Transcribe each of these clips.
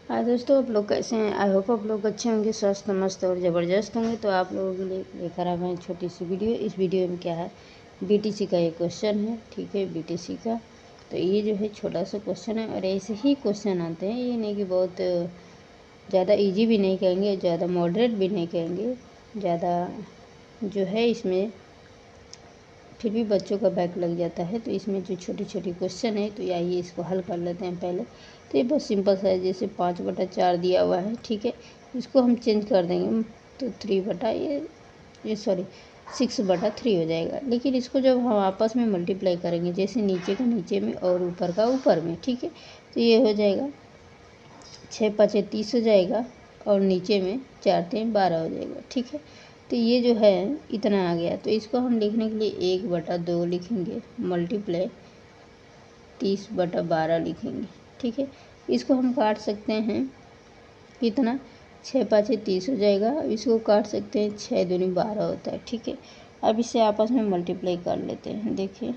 हाय दोस्तों, आप लोग कैसे हैं। आई होप आप लोग अच्छे होंगे, स्वस्थ मस्त और ज़बरदस्त होंगे। तो आप लोगों के लिए लेकर आए हैं छोटी सी वीडियो। इस वीडियो में क्या है, बीटीसी का एक क्वेश्चन है। ठीक है, बीटीसी का तो ये जो है छोटा सा क्वेश्चन है और ऐसे ही क्वेश्चन आते हैं। ये नहीं कि बहुत ज़्यादा इजी भी नहीं कहेंगे, ज़्यादा मॉडरेट भी नहीं कहेंगे, ज़्यादा जो है इसमें फिर भी बच्चों का बैक लग जाता है। तो इसमें जो छोटी छोटी क्वेश्चन है, तो आइए इसको हल कर लेते हैं पहले। तो ये बहुत सिंपल सा है, जैसे 5/4 दिया हुआ है। ठीक है, इसको हम चेंज कर देंगे तो 6/3 हो जाएगा। लेकिन इसको जब हम आपस में मल्टीप्लाई करेंगे, जैसे नीचे का नीचे में और ऊपर का ऊपर में, ठीक है, तो ये हो जाएगा 6×5 = 30 हो जाएगा और नीचे में 4×3 = 12 हो जाएगा। ठीक है, तो ये जो है इतना आ गया। तो इसको हम लिखने के लिए 1/2 लिखेंगे, मल्टीप्लाई 30/12 लिखेंगे। ठीक है, इसको हम काट सकते हैं कितना, 6×5 = 30 हो जाएगा। अब इसको काट सकते हैं, 6×2 = 12 होता है। ठीक है, अब इसे आपस में मल्टीप्लाई कर लेते हैं। देखिए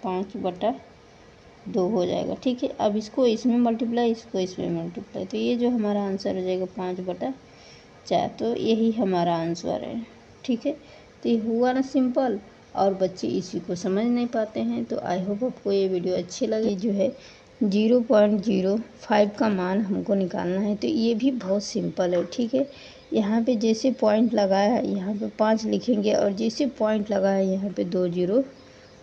5/2 हो जाएगा। ठीक है, अब इसको इसमें मल्टीप्लाई, इसको इसमें मल्टीप्लाई, तो ये जो हमारा आंसर हो जाएगा 5/4। तो यही हमारा आंसर है। ठीक है, तो ये हुआ ना सिंपल, और बच्चे इसी को समझ नहीं पाते हैं। तो आई होप आपको ये वीडियो अच्छी लगी। जो है 0.05 का मान हमको निकालना है, तो ये भी बहुत सिंपल है। ठीक है, यहाँ पे जैसे पॉइंट लगाया है यहाँ पे 5 लिखेंगे और जैसे पॉइंट लगा है यहाँ पे 2 0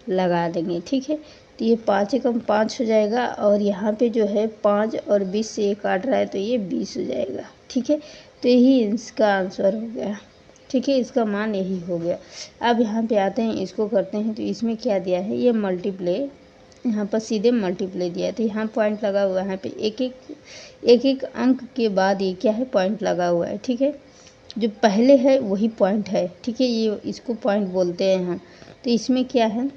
लगा देंगे। ठीक है, तो ये 5 एकम 5 हो जाएगा और यहाँ पे जो है 5 और 20 से ये काट रहा है, तो ये 20 हो जाएगा। ठीक है, तो यही इसका आंसर हो गया। ठीक है, इसका मान यही हो गया। अब यहाँ पे आते हैं, इसको करते हैं। तो इसमें क्या दिया है, ये मल्टीप्लाई, यहाँ पर सीधे मल्टीप्लाई दिया है। तो यहाँ पॉइंट लगा हुआ है, यहाँ पे एक एक अंक के बाद ये क्या है, पॉइंट लगा हुआ है। ठीक है, जो पहले है वही पॉइंट है। ठीक है, ये इसको पॉइंट बोलते हैं यहाँ। तो इसमें क्या है,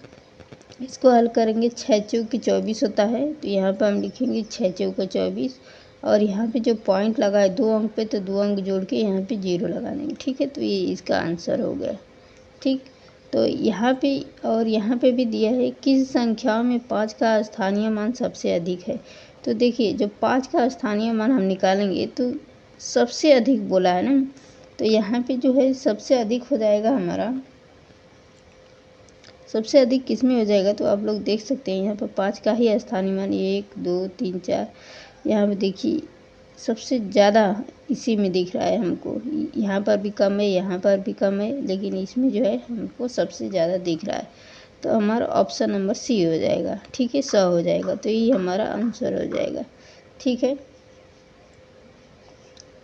इसको हल करेंगे, 6×4 = 24 होता है। तो यहाँ पर हम लिखेंगे 6×4 = 24 और यहाँ पे जो पॉइंट लगा है 2 अंक पे, तो 2 अंक जोड़ के यहाँ पे 0 लगा देंगे। ठीक है, तो ये इसका आंसर हो गया। ठीक, तो यहाँ पे और यहाँ पे भी दिया है, किस संख्याओं में 5 का स्थानीय मान सबसे अधिक है। तो देखिए, जब 5 का स्थानीय मान हम निकालेंगे तो सबसे अधिक बोला है ना, तो यहाँ पे जो है सबसे अधिक हो जाएगा हमारा, सबसे अधिक किस में हो जाएगा। तो आप लोग देख सकते हैं यहाँ पर 5 का ही स्थानीय मान 1 2 3 4, यहाँ पर देखिए सबसे ज़्यादा इसी में दिख रहा है हमको। यहाँ पर भी कम है, यहाँ पर भी कम है, लेकिन इसमें जो है हमको सबसे ज़्यादा दिख रहा है। तो हमारा ऑप्शन नंबर सी हो जाएगा। ठीक है, 100 हो जाएगा। तो ये हमारा आंसर हो जाएगा। ठीक है,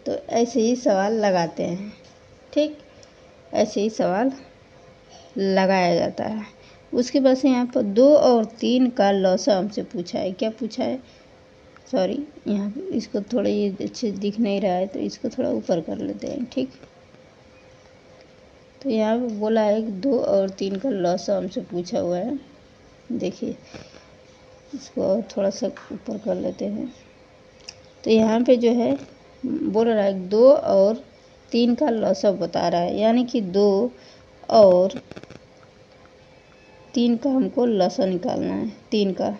तो ऐसे ही सवाल लगाते हैं। ठीक, ऐसे ही सवाल लगाया जाता है। उसके बाद से यहाँ पर 2 और 3 का लौसा हमसे पूछा है। क्या पूछा है, सॉरी, यहाँ पे इसको थोड़ा, ये अच्छे दिख नहीं रहा है, तो इसको थोड़ा ऊपर कर लेते हैं। ठीक, तो यहाँ पे बोला है कि 2 और 3 का लौसा हमसे पूछा हुआ है। देखिए इसको और थोड़ा सा ऊपर कर लेते हैं। तो यहाँ पे जो है बोल रहा है 2 और 3 का लौसा बता रहा है, यानी कि 2 और 3 का हमको लौसा निकालना है, 3 का।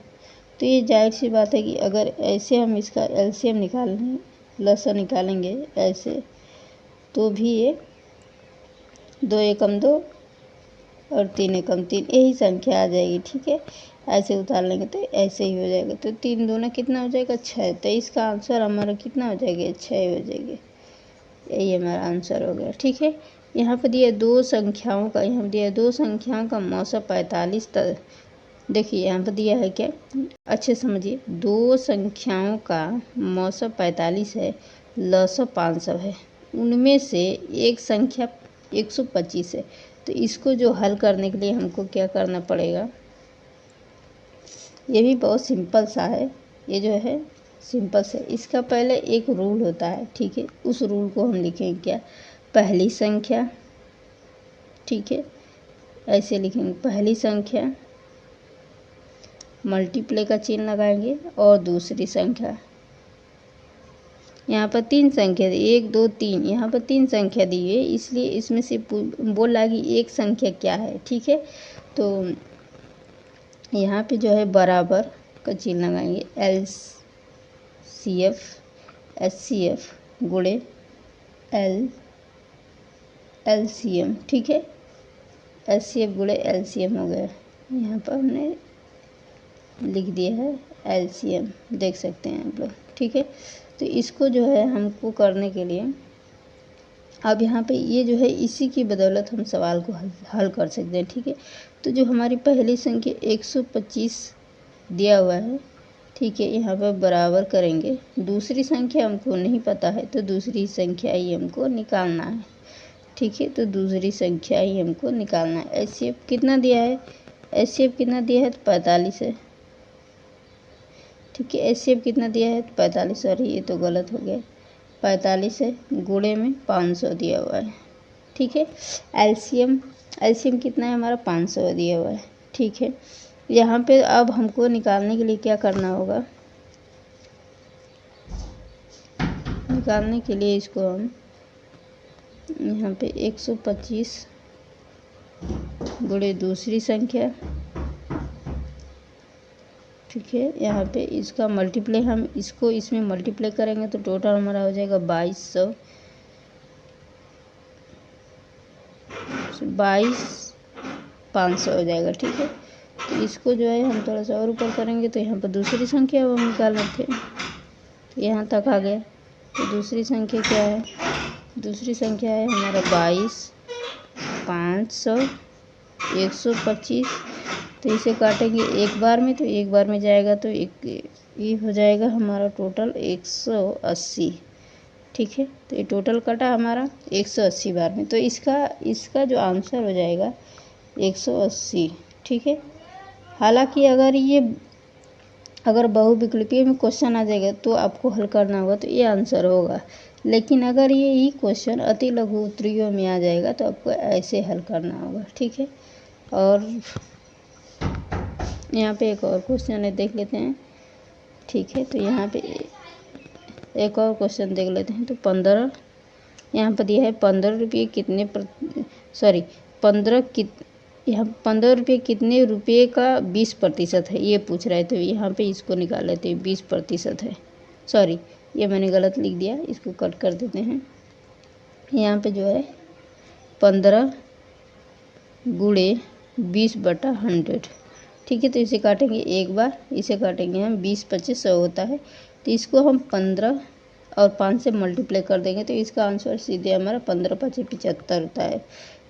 तो ये जाहिर सी बात है कि अगर ऐसे हम इसका एलसीएम निकालें, लौसा निकालेंगे ऐसे, तो भी ये 2 एकम 2 और 3 एकम 3 यही संख्या आ जाएगी। ठीक है, ऐसे उतार लेंगे तो ऐसे ही हो जाएगा। तो 3 दूना कितना हो जाएगा, 6। तो इसका आंसर हमारा कितना हो जाएगा, 6 हो जाएगा। यही हमारा आंसर हो गया। ठीक है, यहाँ पर दिया 2 संख्याओं का, यहाँ दिया 2 संख्याओं का मौसा 45 तक। देखिए यहाँ पर दिया है क्या, अच्छे समझिए, 2 संख्याओं का मौसा 45 है, लौसा 500 है, उनमें से एक संख्या 125 है। तो इसको जो हल करने के लिए हमको क्या करना पड़ेगा, ये भी बहुत सिंपल सा है। ये जो है सिंपल से, इसका पहले एक रूल होता है। ठीक है, उस रूल को हम लिखेंगे क्या, पहली संख्या। ठीक है, ऐसे लिखेंगे, पहली संख्या मल्टीप्लाई का चिन्ह लगाएंगे और दूसरी संख्या, यहाँ पर 3 संख्या दी, 1 2 3, यहाँ पर 3 संख्या दी है, इसलिए इसमें से बोला कि एक संख्या क्या है। ठीक है, तो यहाँ पे जो है बराबर का चिन्ह लगाएंगे, LCF HCF गुणे LCM, ठीक है। HCF गुणे LCM हो गया, यहाँ पर हमने लिख दिया है LCM, देख सकते हैं आप लोग, ठीक है। तो इसको जो है हमको करने के लिए अब यहाँ पे ये जो है इसी की बदौलत हम सवाल को हल कर सकते हैं, ठीक है। तो जो हमारी पहली संख्या 125 दिया हुआ है, ठीक है, यहाँ पर बराबर करेंगे। दूसरी संख्या हमको नहीं पता है तो दूसरी संख्या ही हमको निकालना है, ठीक है। तो दूसरी संख्या ही हमको निकालना है। HCF कितना दिया है, HCF कितना दिया है तो 45 है, ठीक है। HCF कितना दिया है तो 45, सॉरी ये तो गलत हो गया, 45 है, गुणे में 500 दिया हुआ है, ठीक है। LCM कितना है हमारा 500 दिया हुआ है, ठीक है। यहाँ पे अब हमको निकालने के लिए क्या करना होगा, निकालने के लिए इसको हम यहाँ पे 125 गुणे दूसरी संख्या, ठीक है। यहाँ पे इसका मल्टीप्लाई हम इसको इसमें मल्टीप्लाई करेंगे तो टोटल हमारा हो जाएगा 22,500 हो जाएगा, ठीक है। तो इसको जो है हम थोड़ा सा और ऊपर करेंगे तो यहाँ पर दूसरी संख्या वो हम निकाल रहे थे, तो यहाँ तक आ गया। तो दूसरी संख्या क्या है, दूसरी संख्या है हमारा 22,500 125, तो इसे काटेंगे एक बार में, तो एक बार में जाएगा तो ये हो जाएगा हमारा टोटल 180, ठीक है। तो ये टोटल कटा हमारा 180 बार में, तो इसका जो आंसर हो जाएगा 180, ठीक है। हालांकि अगर बहुविकल्पीय में क्वेश्चन आ जाएगा तो आपको हल करना होगा तो ये आंसर होगा, लेकिन अगर ये क्वेश्चन अति लघु उत्तरीयों में आ जाएगा तो आपको ऐसे हल करना होगा, ठीक है। और यहाँ पे एक और क्वेश्चन है, देख लेते हैं, ठीक है। तो यहाँ पे एक और क्वेश्चन देख लेते हैं। तो 15 यहाँ पर दिया है 15 रुपये कितने यहाँ 15 रुपये कितने रुपये का 20% है, ये पूछ रहा है। तो यहाँ पे इसको निकाल लेते हैं, 20% है, सॉरी ये मैंने गलत लिख दिया, इसको कट कर देते हैं। यहाँ पे जो है 15 गुणे 20/100, ठीक है। तो इसे काटेंगे एक बार, इसे काटेंगे हम 20-25 100 होता है, तो इसको हम 15 और 5 से मल्टीप्लाई कर देंगे तो इसका आंसर सीधे हमारा 15×5 = 75 होता है,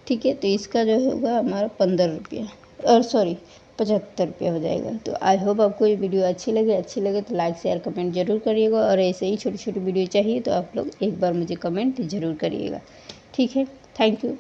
ठीक है। तो इसका जो होगा हमारा 15 रुपया और 75 रुपया हो जाएगा। तो आई होप आपको ये वीडियो अच्छी लगे तो लाइक शेयर कमेंट जरूर करिएगा, और ऐसे ही छोटी छोटी वीडियो चाहिए तो आप लोग एक बार मुझे कमेंट ज़रूर करिएगा, ठीक है। Thank you.